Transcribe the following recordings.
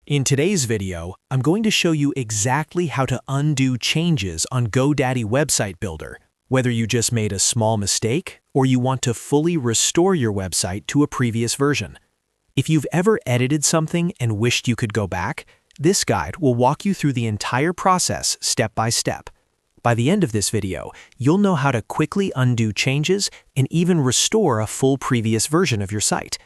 In today's video, I'm going to show you exactly how to undo changes on GoDaddy Website Builder, whether you just made a small mistake or you want to fully restore your website to a previous version. If you've ever edited something and wished you could go back, this guide will walk you through the entire process step by step. By the end of this video, you'll know how to quickly undo changes and even restore a full previous version of your site.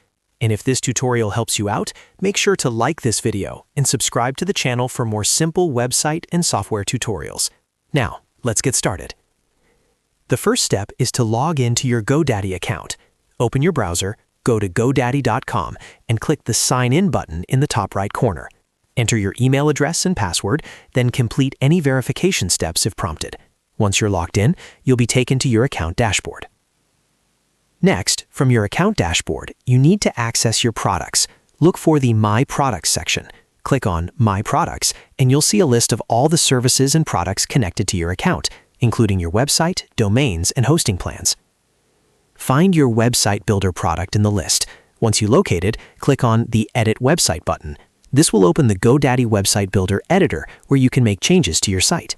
And if this tutorial helps you out, make sure to like this video and subscribe to the channel for more simple website and software tutorials. Now, let's get started. The first step is to log into your GoDaddy account. Open your browser, go to GoDaddy.com, and click the Sign In button in the top right corner. Enter your email address and password, then complete any verification steps if prompted. Once you're logged in, you'll be taken to your account dashboard. Next, from your account dashboard, you need to access your products. Look for the My Products section. Click on My Products, and you'll see a list of all the services and products connected to your account, including your website, domains, and hosting plans. Find your website builder product in the list. Once you locate it, click on the Edit Website button. This will open the GoDaddy Website Builder editor, where you can make changes to your site.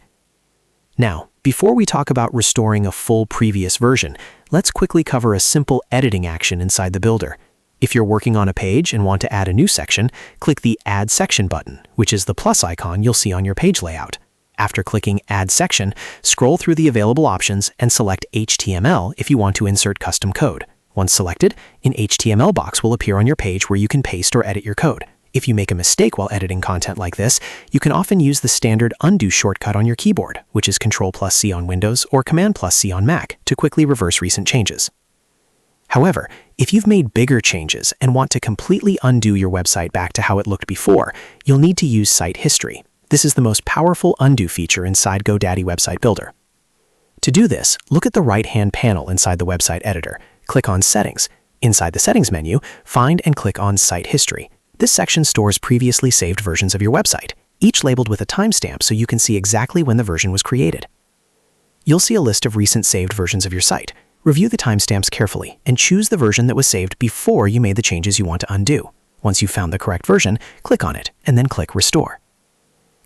Now, before we talk about restoring a full previous version, let's quickly cover a simple editing action inside the builder. If you're working on a page and want to add a new section, click the Add Section button, which is the plus icon you'll see on your page layout. After clicking Add Section, scroll through the available options and select HTML if you want to insert custom code. Once selected, an HTML box will appear on your page where you can paste or edit your code. If you make a mistake while editing content like this, you can often use the standard undo shortcut on your keyboard, which is Ctrl+C on Windows or Command+C on Mac, to quickly reverse recent changes. However, if you've made bigger changes and want to completely undo your website back to how it looked before, you'll need to use Site History. This is the most powerful undo feature inside GoDaddy Website Builder. To do this, look at the right-hand panel inside the website editor. Click on Settings. Inside the Settings menu, find and click on Site History. This section stores previously saved versions of your website, each labeled with a timestamp so you can see exactly when the version was created. You'll see a list of recent saved versions of your site. Review the timestamps carefully and choose the version that was saved before you made the changes you want to undo. Once you've found the correct version, click on it and then click Restore.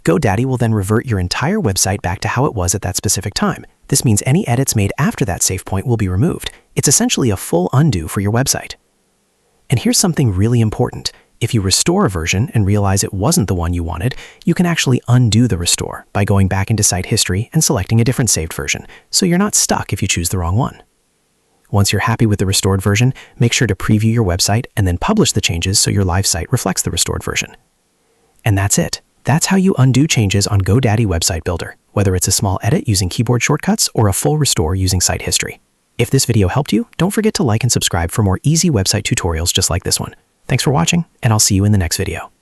GoDaddy will then revert your entire website back to how it was at that specific time. This means any edits made after that save point will be removed. It's essentially a full undo for your website. And here's something really important. If you restore a version and realize it wasn't the one you wanted, you can actually undo the restore by going back into Site History and selecting a different saved version, so you're not stuck if you choose the wrong one. Once you're happy with the restored version, make sure to preview your website and then publish the changes so your live site reflects the restored version. And that's it. That's how you undo changes on GoDaddy Website Builder, whether it's a small edit using keyboard shortcuts or a full restore using Site History. If this video helped you, don't forget to like and subscribe for more easy website tutorials just like this one. Thanks for watching, and I'll see you in the next video.